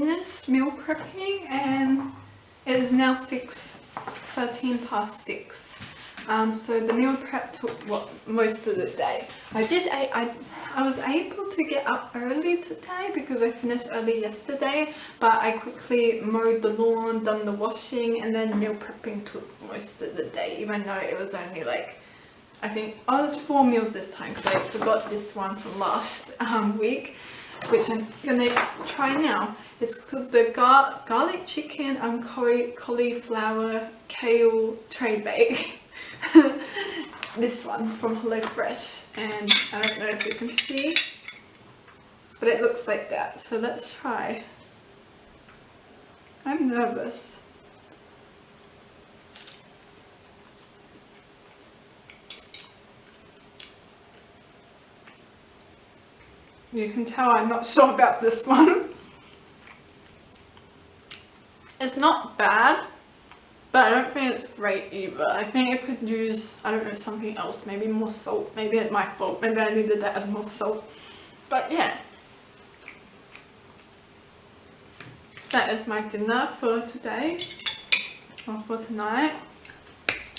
finished meal prepping and it is now 13 past 6. So the meal prep took most of the day. I was able to get up early today because I finished early yesterday, but I quickly mowed the lawn, done the washing, and then meal prepping took most of the day, even though it was only like, I think, there's 4 meals this time because I forgot this one from last week, which I'm gonna try now. It's called the garlic chicken and cauliflower kale tray bake. This one from HelloFresh, and I don't know if you can see, but it looks like that. So let's try. I'm nervous. You can tell I'm not sure about this one. It's not bad, but I don't think it's great either. I think I could use, I don't know, something else, maybe more salt. Maybe it's my fault, maybe I needed to add more salt. But yeah, that is my dinner for today, or for tonight.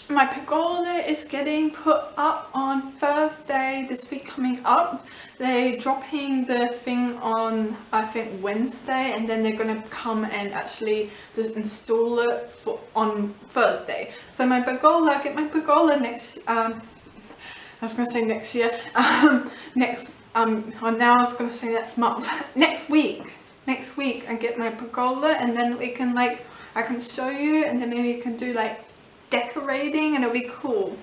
My pergola is getting put up on Thursday this week coming up. They're dropping the thing on, I think, Wednesday, and then they're going to come and actually just install it on Thursday. So my pergola, get my pergola next, I was going to say next year, now I was going to say next month, next week I get my pergola, and then we can I can show you, and then maybe you can do decorating, and it'll be cool.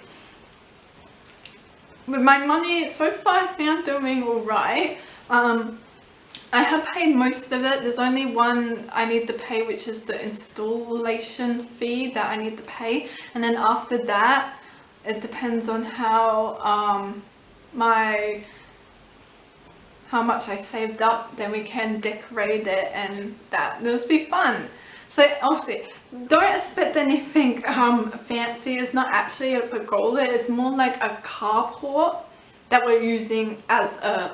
With my money so far, I think I'm doing alright. I have paid most of it. There's only one I need to pay, which is the installation fee that I need to pay, and then after that it depends on how much I saved up, then we can decorate it, and that will be fun. So obviously, don't expect anything fancy. It's not actually a pergola. It's more like a carport that we're using as a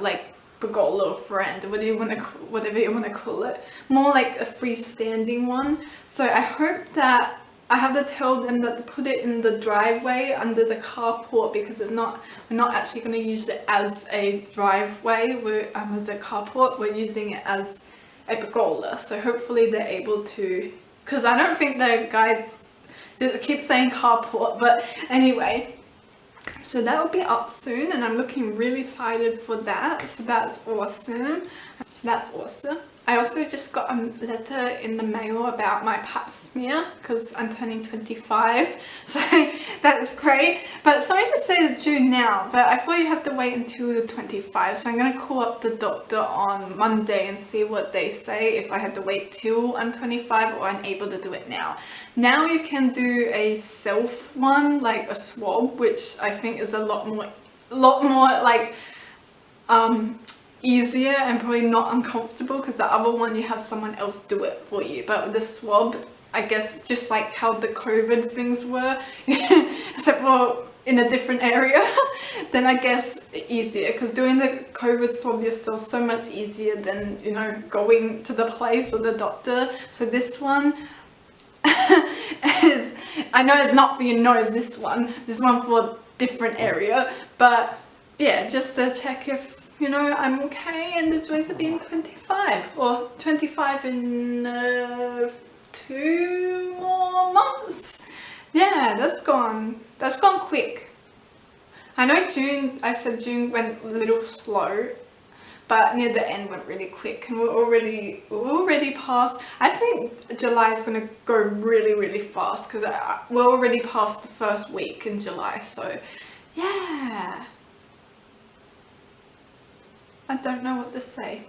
pergola or friend, whatever you want to call it. More like a freestanding one. So I hope that I have to tell them that to put it in the driveway under the carport, because we're not actually going to use it as a driveway. As a carport, we're using it as a pergola. So hopefully they're able to, because I don't think the guys keep saying carport, but anyway, so that will be up soon, and I'm looking really excited for that. So that's awesome. I also just got a letter in the mail about my pap smear because I'm turning 25, so that is great. But something to say is due now, but I thought you have to wait until you're 25, so I'm going to call up the doctor on Monday and see what they say, if I had to wait till I'm 25 or I'm able to do it now. Now you can do a self one, like a swab, which I think is a lot more easier and probably not uncomfortable, because the other one you have someone else do it for you. But with the swab, I guess just like how the COVID things were, except for in a different area, then I guess easier, because doing the COVID swab yourself is so much easier than, going to the place or the doctor. So this one is, I know it's not for your nose, this one for a different area, but yeah, just to check if I'm okay, and the joys of being 25, or 25 in 2 more months. Yeah, that's gone quick. I know I said June went a little slow, but near the end went really quick, and we're already past. I think July is going to go really, really fast, because we're already past the first week in July, so yeah. I don't know what to say.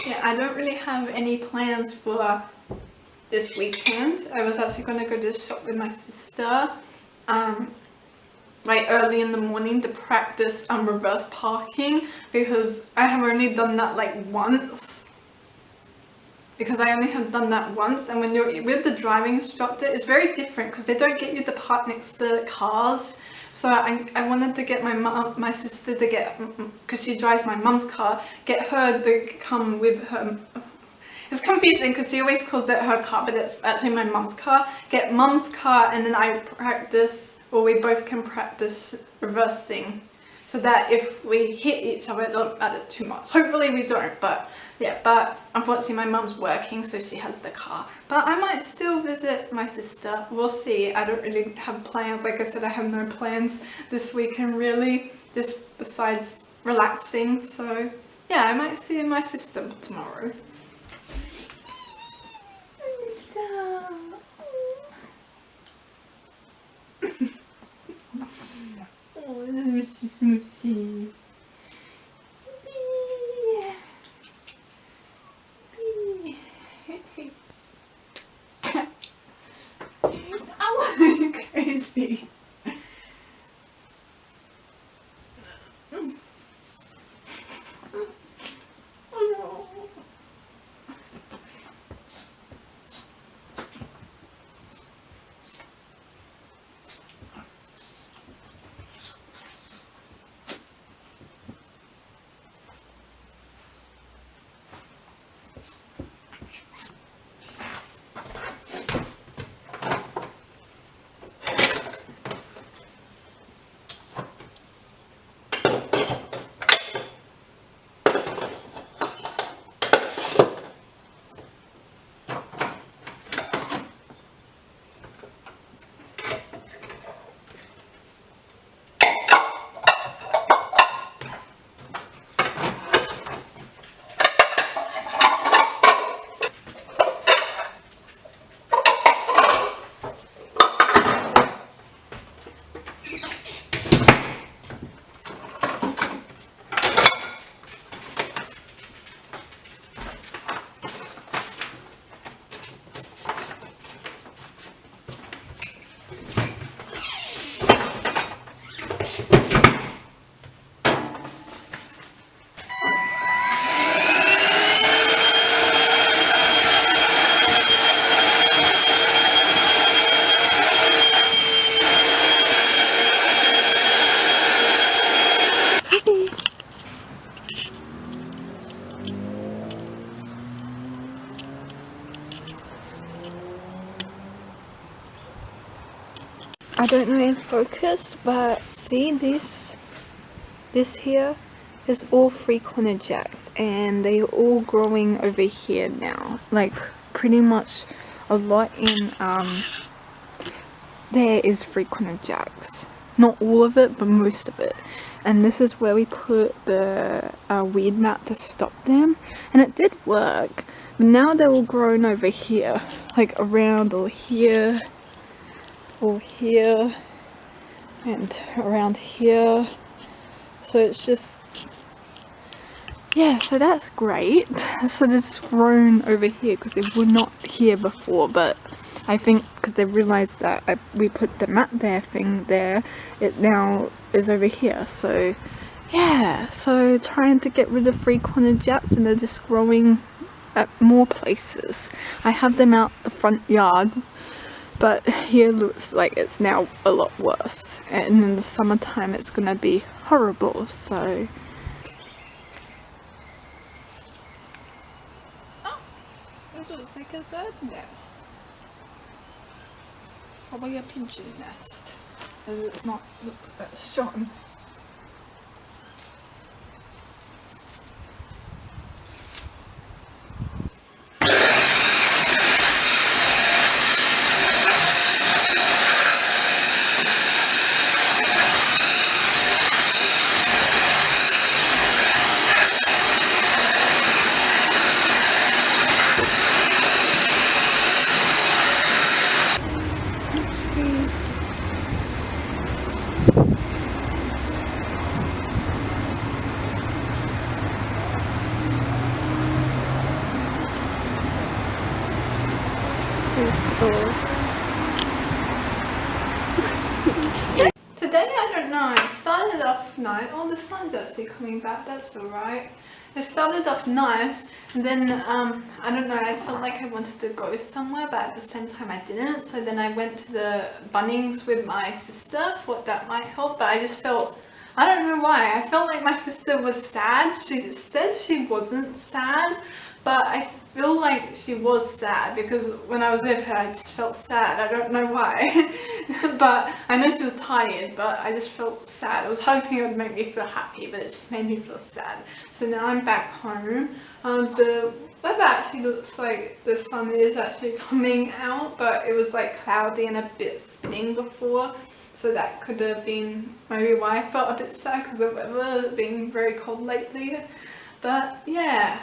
Yeah, I don't really have any plans for this weekend. I was actually going to go to the shop with my sister early in the morning to practice reverse parking, because I have only done that once. because I only have done that once. And when you're with the driving instructor, it's very different because they don't get you to park next to cars. So I wanted to get my sister to get, because she drives my mum's car, get her to come with her. It's confusing because she always calls it her car, but it's actually my mum's car. Get mum's car, and then I practice, or we both can practice reversing, so that if we hit each other, it don't matter too much. Hopefully we don't, but yeah. But unfortunately my mum's working, so she has the car. But I might still visit my sister. We'll see. I don't really have plans. Like I said, I have no plans this weekend really, just besides relaxing. So yeah, I might see my sister tomorrow. Oh, Mrs. Moosey. Oh, crazy. I don't know in focus, but see this here is all 3-corner jacks, and they're all growing over here now. Like pretty much a lot in there is 3-corner jacks. Not all of it, but most of it. And this is where we put the weed mat to stop them, and it did work. But now they're all grown over here, like around or here, and around here. So it's just, yeah, so that's great. So it's grown over here because they were not here before, but I think because they realized that we put the mat there thing there, it now is over here. So yeah, so trying to get rid of 3-corner jacks, and they're just growing at more places. I have them out the front yard, but here looks like it's now a lot worse, and in the summertime it's gonna be horrible. So oh, this looks like a bird nest. Probably a pigeon nest, as it's not looks that strong. Today, I don't know, I started off off nice. Oh, the sun's actually coming back, that's alright. It started off nice, and then, I don't know, I felt like I wanted to go somewhere, but at the same time I didn't. So then I went to the Bunnings with my sister, thought that might help, but I just felt, I don't know why, I felt like my sister was sad. She said she wasn't sad, but I feel like she was sad because when I was with her I just felt sad. I don't know why. But I know she was tired, but I just felt sad. I was hoping it would make me feel happy, but it just made me feel sad. So now I'm back home. The weather actually looks like the sun is actually coming out, but it was like cloudy and a bit spinning before. So that could have been maybe why I felt a bit sad, because the weather being very cold lately. But yeah.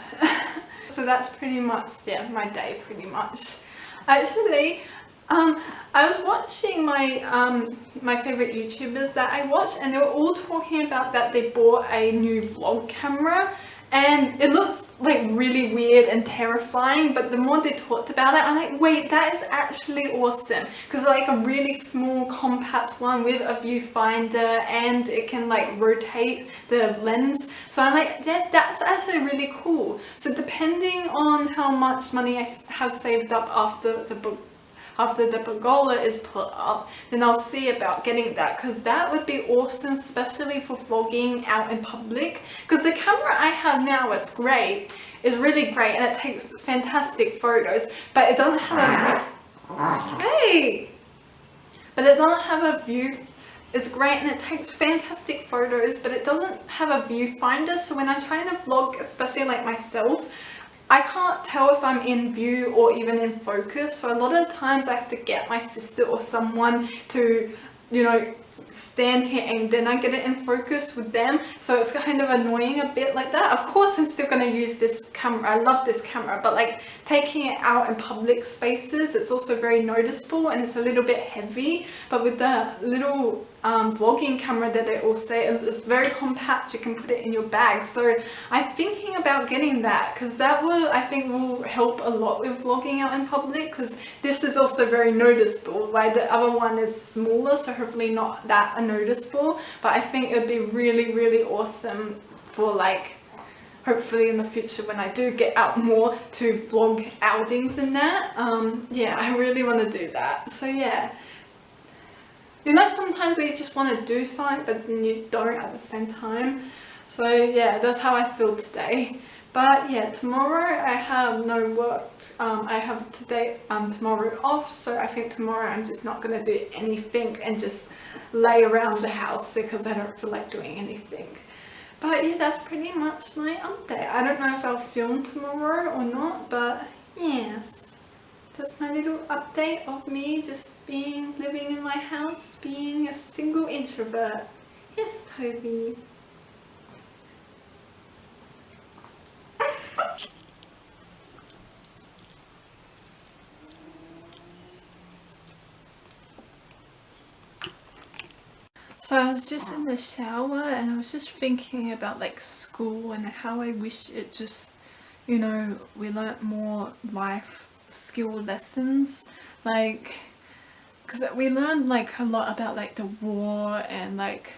So that's pretty much, yeah, my day pretty much. Actually, I was watching my favorite YouTubers that I watch, and they were all talking about that they bought a new vlog camera, and it looks like really weird and terrifying, but the more they talked about it, I'm like, wait, that is actually awesome, because like a really small compact one with a viewfinder, and it can like rotate the lens. So I'm like, yeah, that's actually really cool. So depending on how much money I have saved up after the pergola is put up, then I'll see about getting that, because that would be awesome, especially for vlogging out in public. Because the camera I have now, it's great, it's really great, and it takes fantastic photos, but it doesn't have a but it doesn't have a view. It's great and it takes fantastic photos, but it doesn't have a viewfinder. So when I'm trying to vlog, especially like myself, I can't tell if I'm in view or even in focus. So a lot of times I have to get my sister or someone to, you know, stand here, and then I get it in focus with them. So it's kind of annoying a bit like that. Of course I'm still going to use this camera. I love this camera, but like taking it out in public spaces, it's also very noticeable, and it's a little bit heavy. But with the little vlogging camera that they all say, it's very compact, you can put it in your bag. So I'm thinking about getting that, because that will, I think, will help a lot with vlogging out in public, because this is also very noticeable, while the other one is smaller, so hopefully not that unnoticeable. But I think it would be really, really awesome for like, hopefully in the future when I do get out more, to vlog outings and that. Yeah, I really want to do that. So yeah. You know, sometimes we just want to do something, but then you don't at the same time. So yeah, that's how I feel today. But yeah, tomorrow I have no work. I have tomorrow off, so I think tomorrow I'm just not going to do anything and just lay around the house because I don't feel like doing anything. But yeah, that's pretty much my update. I don't know if I'll film tomorrow or not, but yes. That's my little update of me just living in my house, being a single introvert. Yes, Toby. So I was just in the shower, and I was just thinking about like school and how I wish it just, you know, we learnt more life skill lessons, like, because we learned like a lot about like the war and like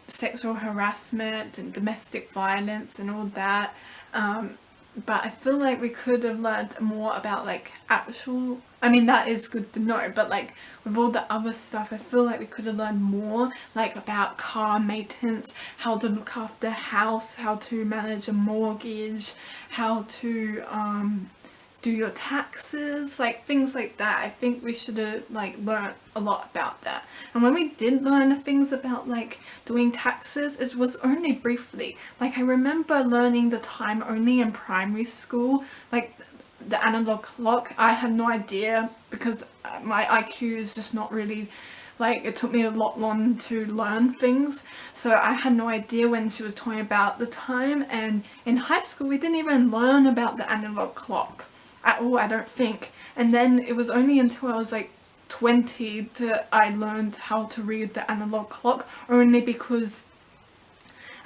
sexual harassment and domestic violence and all that, but I feel like we could have learned more about like actual, I mean that is good to know, but like with all the other stuff I feel like we could have learned more, like about car maintenance, how to look after a house, how to manage a mortgage, how to do your taxes, like things like that. I think we should have like learned a lot about that. And when we did learn things about like doing taxes, it was only briefly. Like I remember learning the time only in primary school, like the analog clock. I had no idea because my IQ is just not really, like, it took me a lot long to learn things, so I had no idea when she was talking about the time. And in high school we didn't even learn about the analog clock at all, I don't think. And then it was only until I was like 20 I learned how to read the analog clock, only because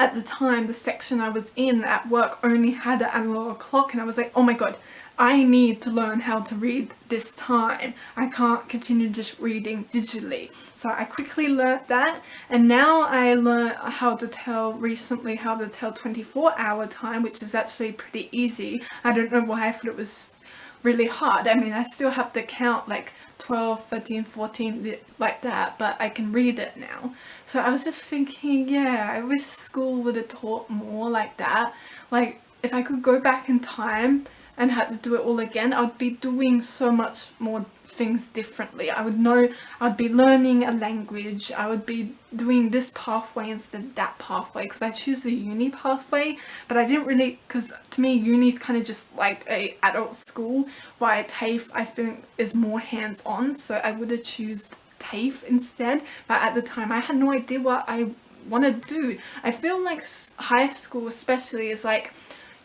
at the time the section I was in at work only had an analog clock, and I was like, oh my god, I need to learn how to read this time. I can't continue just reading digitally. So I quickly learnt that, and now I learned recently how to tell 24-hour time, which is actually pretty easy. I don't know why I thought it was really hard. I mean, I still have to count like 12, 13, 14 like that, but I can read it now. So I was just thinking, yeah, I wish school would have taught more like that. Like, if I could go back in time and had to do it all again, I would be doing so much more things differently. I would know, I'd be learning a language, I would be doing this pathway instead of that pathway, because I choose the uni pathway, but I didn't really, because to me uni is kind of just like a adult school, while TAFE I think is more hands-on, so I would have choose TAFE instead. But at the time I had no idea what I want to do. I feel like high school especially is like,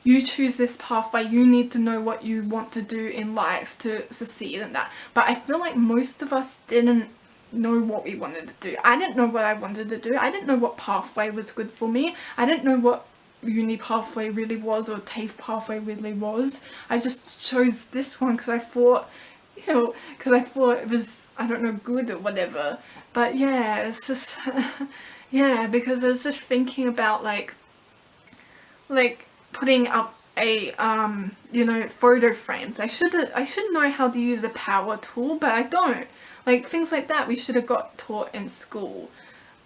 you choose this pathway, you need to know what you want to do in life to succeed in that. But I feel like most of us didn't know what we wanted to do. I didn't know what I wanted to do. I didn't know what pathway was good for me. I didn't know what uni pathway really was, or TAFE pathway really was. I just chose this one because I thought, you know, because I thought it was, I don't know, good or whatever. But yeah, it's just, yeah, because I was just thinking about like putting up a you know, photo frames. I should know how to use the power tool, but I don't. Like things like that we should have got taught in school.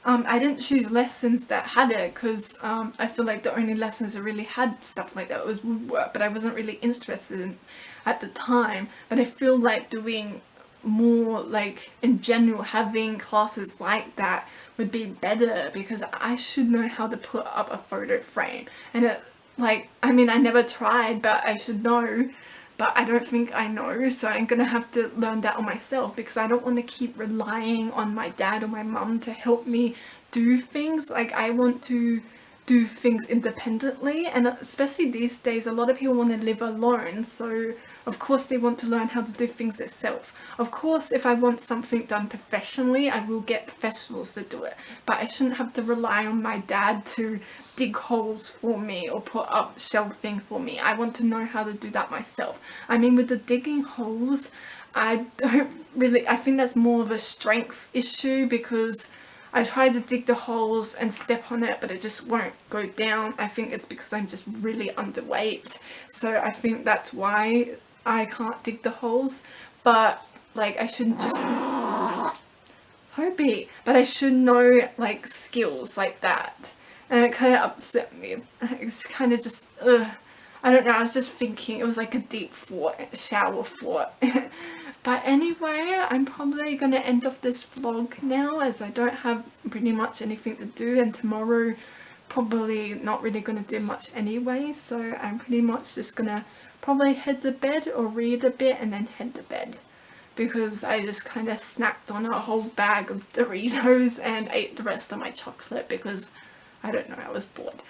I didn't choose lessons that had it because I feel like the only lessons that really had stuff like that was woodwork, but I wasn't really interested in at the time. But I feel like doing more, like in general, having classes like that would be better, because I should know how to put up a photo frame. And it, like, I mean, I never tried, but I should know, but I don't think I know, so I'm gonna have to learn that on myself, because I don't want to keep relying on my dad or my mum to help me do things. Like, I want to do things independently, and especially these days a lot of people want to live alone, so of course they want to learn how to do things themselves. Of course, if I want something done professionally, I will get professionals to do it, but I shouldn't have to rely on my dad to dig holes for me or put up shelving for me. I want to know how to do that myself. I mean, with the digging holes, I think that's more of a strength issue, because I tried to dig the holes and step on it, but it just won't go down. I think it's because I'm just really underweight, so I think that's why I can't dig the holes. But like, I shouldn't just but I should know like skills like that, and it kind of upset me. It's kind of just I don't know, I was just thinking, it was like a deep thought, shower thought. But anyway, I'm probably going to end off this vlog now, as I don't have pretty much anything to do, and tomorrow probably not really going to do much anyway, so I'm pretty much just going to probably head to bed or read a bit and then head to bed, because I just kind of snacked on a whole bag of Doritos and ate the rest of my chocolate because, I don't know, I was bored.